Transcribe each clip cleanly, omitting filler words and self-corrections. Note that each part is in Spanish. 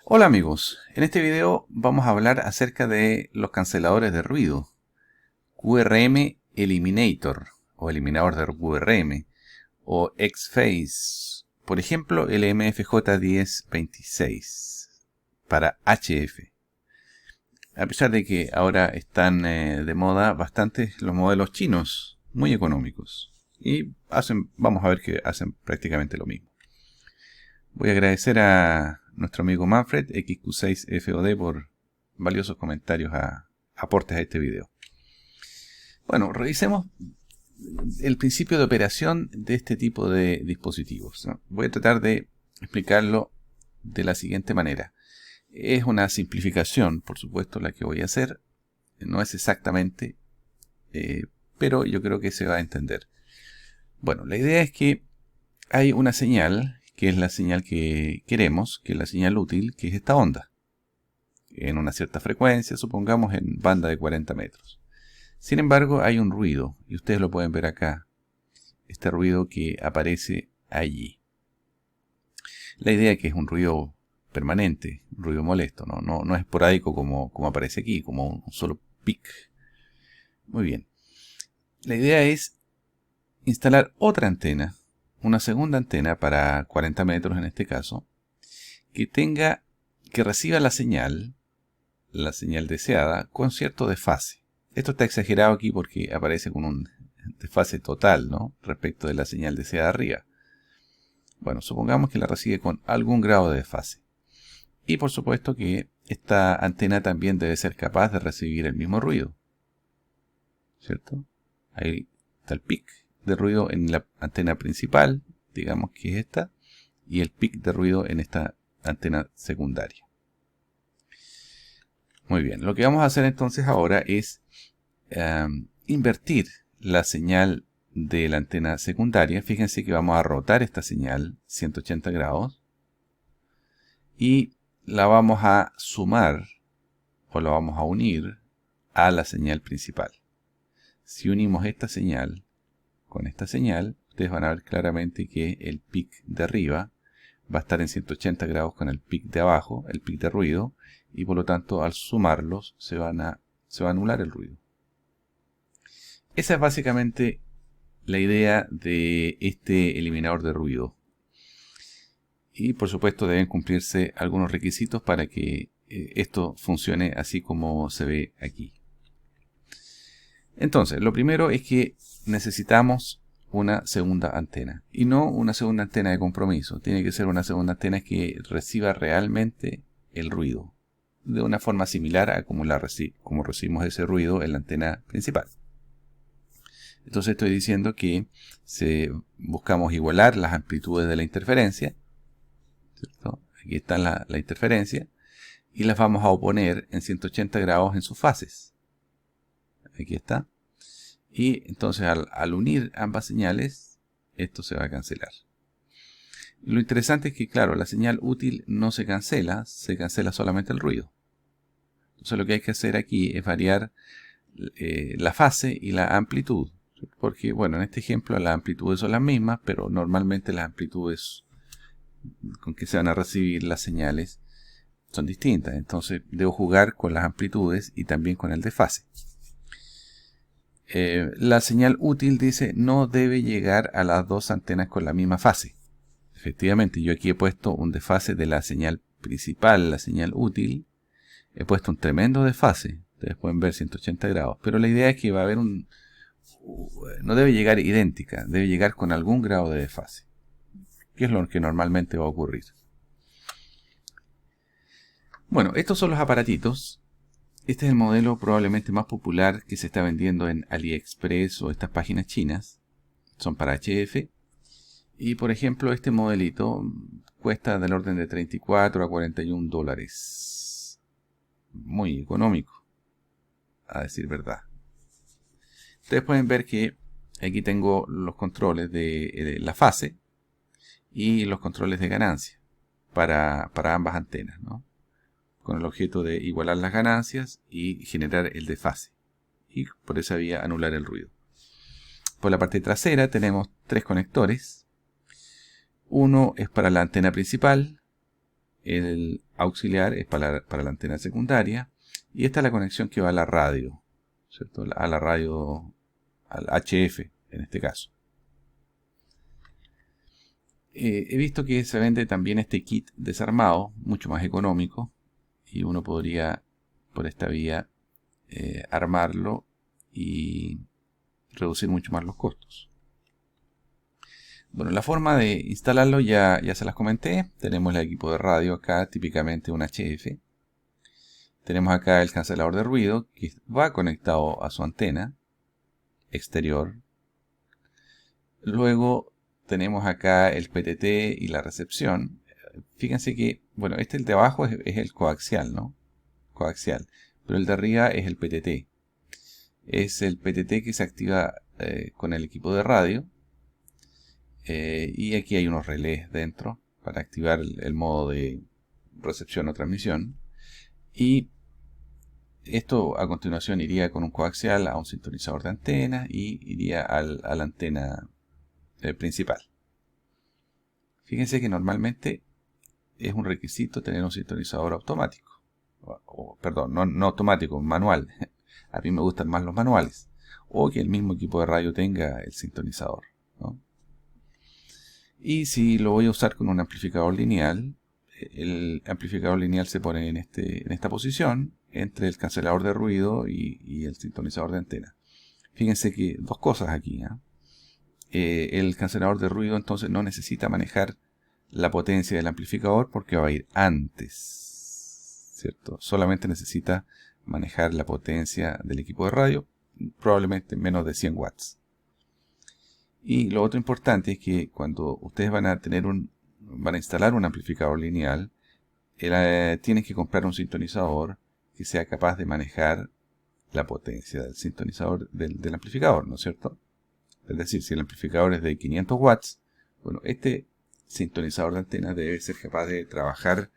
Hola amigos, en este video vamos a hablar acerca de los canceladores de ruido, QRM Eliminator o eliminador de QRM o X-Phase, por ejemplo el MFJ1026 para HF. A pesar de que ahora están de moda bastante los modelos chinos, muy económicos, y vamos a ver que hacen prácticamente lo mismo. Voy a agradecer a nuestro amigo Manfred XQ6FOD por valiosos comentarios aportes a este video. Bueno, revisemos el principio de operación de este tipo de dispositivos, ¿no? Voy a tratar de explicarlo de la siguiente manera. Es una simplificación, por supuesto, la que voy a hacer. No es exactamente, pero yo creo que se va a entender. Bueno, la idea es que hay una señal, que es la señal que queremos, que es la señal útil, que es esta onda, en una cierta frecuencia, supongamos en banda de 40 metros. Sin embargo, hay un ruido, y ustedes lo pueden ver acá, este ruido que aparece allí. La idea es que es un ruido permanente, un ruido molesto, no es esporádico como aparece aquí, como un solo pic. Muy bien. La idea es instalar otra antena, una segunda antena para 40 metros en este caso, que reciba la señal deseada con cierto desfase. Esto está exagerado aquí porque aparece con un desfase total, ¿no?, respecto de la señal deseada arriba. Bueno, supongamos que la recibe con algún grado de desfase. Y por supuesto que esta antena también debe ser capaz de recibir el mismo ruido, ¿cierto? Ahí está el pic de ruido en la antena principal, digamos que es esta, y el pic de ruido en esta antena secundaria. Muy bien, lo que vamos a hacer entonces ahora es invertir la señal de la antena secundaria. Fíjense que vamos a rotar esta señal 180 grados y la vamos a sumar o la vamos a unir a la señal principal. Si unimos esta señal con esta señal, ustedes van a ver claramente que el pic de arriba va a estar en 180 grados con el pic de abajo, el pic de ruido, y por lo tanto al sumarlos se va a anular el ruido. Esa es básicamente la idea de este eliminador de ruido. Y por supuesto deben cumplirse algunos requisitos para que esto funcione así como se ve aquí. Entonces, lo primero es que necesitamos una segunda antena. Y no una segunda antena de compromiso. Tiene que ser una segunda antena que reciba realmente el ruido, de una forma similar a como recibimos ese ruido en la antena principal. Entonces estoy diciendo que buscamos igualar las amplitudes de la interferencia, ¿cierto? Aquí está la interferencia, y las vamos a oponer en 180 grados en sus fases. Aquí está. Y entonces al unir ambas señales, esto se va a cancelar. Lo interesante es que, claro, la señal útil no se cancela solamente el ruido. Entonces lo que hay que hacer aquí es variar la fase y la amplitud. Porque, bueno, en este ejemplo las amplitudes son las mismas, pero normalmente las amplitudes con que se van a recibir las señales son distintas. Entonces debo jugar con las amplitudes y también con el desfase. La señal útil dice no debe llegar a las dos antenas con la misma fase. Efectivamente, yo aquí he puesto un desfase de la señal principal, la señal útil. He puesto un tremendo desfase. Ustedes pueden ver 180 grados. Pero la idea es que va a haber no debe llegar idéntica, debe llegar con algún grado de desfase, que es lo que normalmente va a ocurrir. Bueno, estos son los aparatitos. Este es el modelo probablemente más popular que se está vendiendo en AliExpress o estas páginas chinas. Son para HF. Y por ejemplo, este modelito cuesta del orden de 34 a 41 dólares. Muy económico, a decir verdad. Ustedes pueden ver que aquí tengo los controles de la fase y los controles de ganancia para ambas antenas, ¿no?, con el objeto de igualar las ganancias y generar el desfase, y por esa vía anular el ruido. Por la parte trasera tenemos tres conectores. Uno es para la antena principal, el auxiliar es para la antena secundaria, y esta es la conexión que va a la radio, ¿cierto? A la radio, al HF en este caso. He visto que se vende también este kit desarmado, mucho más económico, y uno podría por esta vía armarlo y reducir mucho más los costos. Bueno, la forma de instalarlo ya se las comenté. Tenemos el equipo de radio acá, típicamente un HF. Tenemos acá el cancelador de ruido que va conectado a su antena exterior. Luego tenemos acá el PTT y la recepción. Fíjense que, bueno, el de abajo es el coaxial, ¿no? Coaxial. Pero el de arriba es el PTT. Es el PTT que se activa con el equipo de radio. Y aquí hay unos relés dentro para activar el modo de recepción o transmisión. Y esto a continuación iría con un coaxial a un sintonizador de antena y iría a la antena principal. Fíjense que normalmente es un requisito tener un sintonizador automático. Perdón, no automático, manual. A mí me gustan más los manuales. O que el mismo equipo de radio tenga el sintonizador, ¿no? Y si lo voy a usar con un amplificador lineal, el amplificador lineal se pone en esta posición entre el cancelador de ruido y el sintonizador de antena. Fíjense que dos cosas aquí, ¿eh? El cancelador de ruido entonces no necesita manejar la potencia del amplificador porque va a ir antes, ¿cierto? Solamente necesita manejar la potencia del equipo de radio, probablemente menos de 100 watts. Y lo otro importante es que cuando ustedes van a instalar un amplificador lineal, tienen que comprar un sintonizador que sea capaz de manejar la potencia del sintonizador del amplificador, ¿no es cierto? Es decir, si el amplificador es de 500 watts, bueno, este sintonizador de antena debe ser capaz de trabajar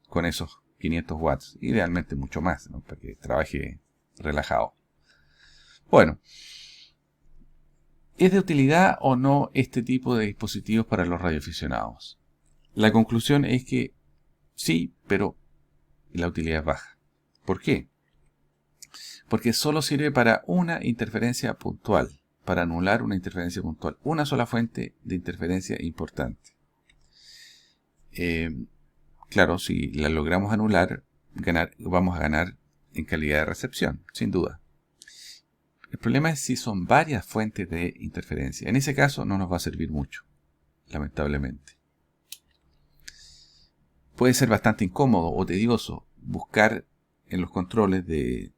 con esos 500 watts, idealmente mucho más, ¿no? Para que trabaje relajado. Bueno, ¿es de utilidad o no este tipo de dispositivos para los radioaficionados? La conclusión es que sí, pero la utilidad es baja. ¿Por qué? Porque solo sirve para una interferencia puntual, para anular una interferencia puntual, una sola fuente de interferencia importante. Claro, si la logramos anular, vamos a ganar en calidad de recepción, sin duda. El problema es si son varias fuentes de interferencia. En ese caso no nos va a servir mucho, lamentablemente. Puede ser bastante incómodo o tedioso buscar en los controles de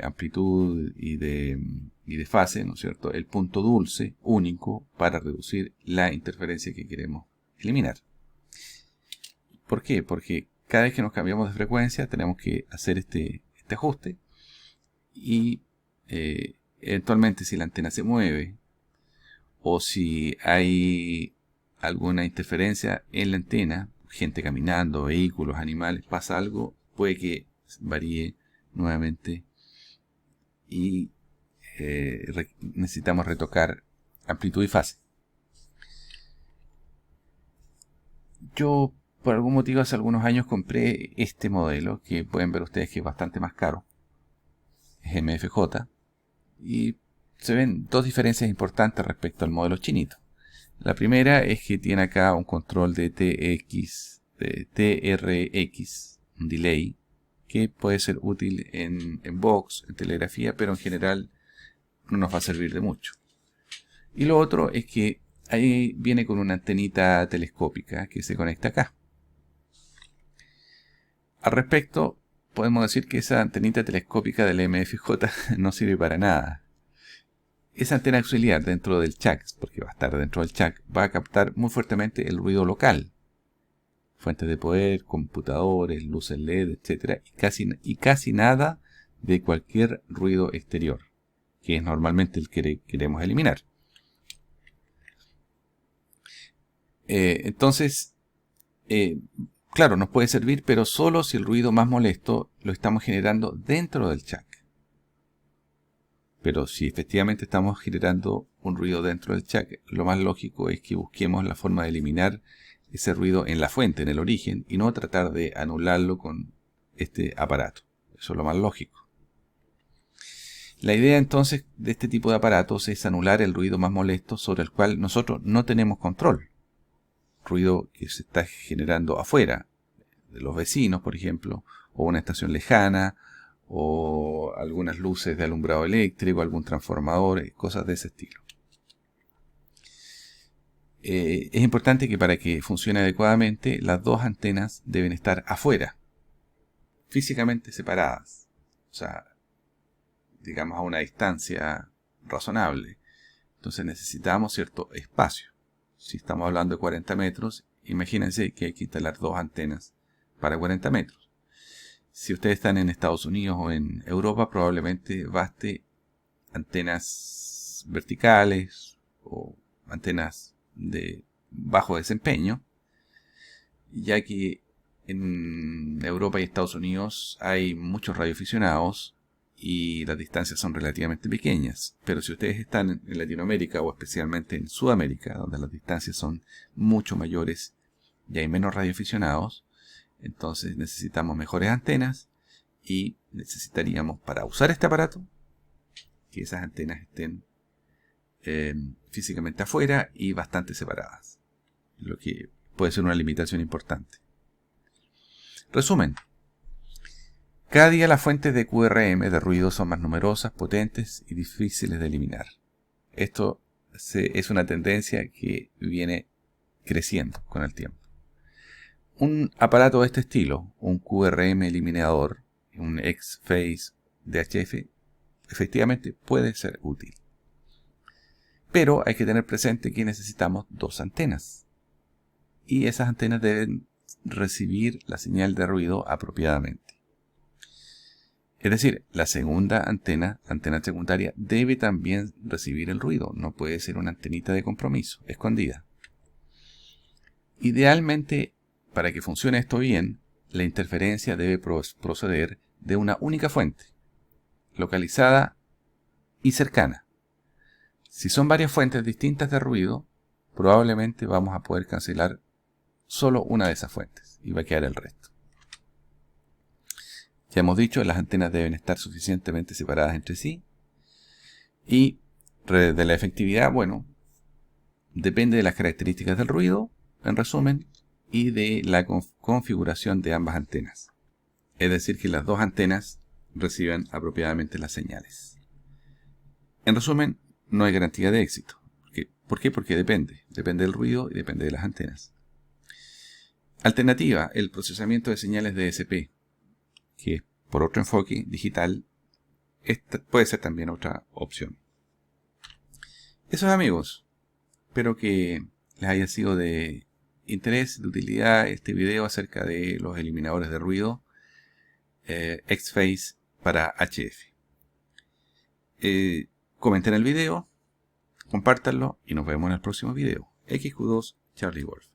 amplitud y de fase, ¿no es cierto?, el punto dulce único para reducir la interferencia que queremos eliminar. ¿Por qué? Porque cada vez que nos cambiamos de frecuencia tenemos que hacer este ajuste y eventualmente si la antena se mueve o si hay alguna interferencia en la antena, gente caminando, vehículos, animales, pasa algo, puede que varíe nuevamente y necesitamos retocar amplitud y fase. Yo por algún motivo hace algunos años compré este modelo que pueden ver ustedes que es bastante más caro, es MFJ, y se ven dos diferencias importantes respecto al modelo chinito. La primera es que tiene acá un control de TRX, un delay, que puede ser útil en box, en telegrafía, pero en general no nos va a servir de mucho. Y lo otro es que ahí viene con una antenita telescópica que se conecta acá. Al respecto, podemos decir que esa antenita telescópica del MFJ no sirve para nada. Esa antena auxiliar dentro del jack, porque va a estar dentro del jack, va a captar muy fuertemente el ruido local. Fuentes de poder, computadores, luces LED, etc. Y casi nada de cualquier ruido exterior, que es normalmente el que queremos eliminar. Entonces, claro, nos puede servir, pero solo si el ruido más molesto lo estamos generando dentro del jack. Pero si efectivamente estamos generando un ruido dentro del jack, lo más lógico es que busquemos la forma de eliminar ese ruido en la fuente, en el origen, y no tratar de anularlo con este aparato. Eso es lo más lógico. La idea entonces de este tipo de aparatos es anular el ruido más molesto sobre el cual nosotros no tenemos control. Ruido que se está generando afuera, de los vecinos, por ejemplo, o una estación lejana, o algunas luces de alumbrado eléctrico, algún transformador, cosas de ese estilo. Es importante que para que funcione adecuadamente, las dos antenas deben estar afuera, físicamente separadas, o sea, digamos a una distancia razonable. Entonces necesitamos cierto espacio. Si estamos hablando de 40 metros, imagínense que hay que instalar dos antenas para 40 metros. Si ustedes están en Estados Unidos o en Europa, probablemente baste antenas verticales o antenas de bajo desempeño, ya que en Europa y Estados Unidos hay muchos radioaficionados y las distancias son relativamente pequeñas. Pero si ustedes están en Latinoamérica o especialmente en Sudamérica, donde las distancias son mucho mayores y hay menos radioaficionados, entonces necesitamos mejores antenas y necesitaríamos, para usar este aparato, que esas antenas estén físicamente afuera y bastante separadas, lo que puede ser una limitación importante. Resumen. Cada día las fuentes de QRM de ruido son más numerosas, potentes y difíciles de eliminar. Esto es una tendencia que viene creciendo con el tiempo. Un aparato de este estilo, un QRM eliminador, un X-Phase DHF, efectivamente puede ser útil. Pero hay que tener presente que necesitamos dos antenas. Y esas antenas deben recibir la señal de ruido apropiadamente. Es decir, la segunda antena, la antena secundaria, debe también recibir el ruido. No puede ser una antenita de compromiso, escondida. Idealmente, para que funcione esto bien, la interferencia debe proceder de una única fuente, localizada y cercana. Si son varias fuentes distintas de ruido, probablemente vamos a poder cancelar solo una de esas fuentes y va a quedar el resto. Ya hemos dicho, las antenas deben estar suficientemente separadas entre sí. Y de la efectividad, bueno, depende de las características del ruido, en resumen, y de la configuración de ambas antenas. Es decir, que las dos antenas reciban apropiadamente las señales. En resumen, no hay garantía de éxito. ¿Por qué? Porque depende del ruido y depende de las antenas. Alternativa, el procesamiento de señales DSP, que por otro enfoque digital puede ser también otra opción. Eso es, amigos. Espero que les haya sido de interés, de utilidad este video acerca de los eliminadores de ruido X-Phase para HF. Comenten el video, compártanlo y nos vemos en el próximo video. XQ2 Charlie Wolf.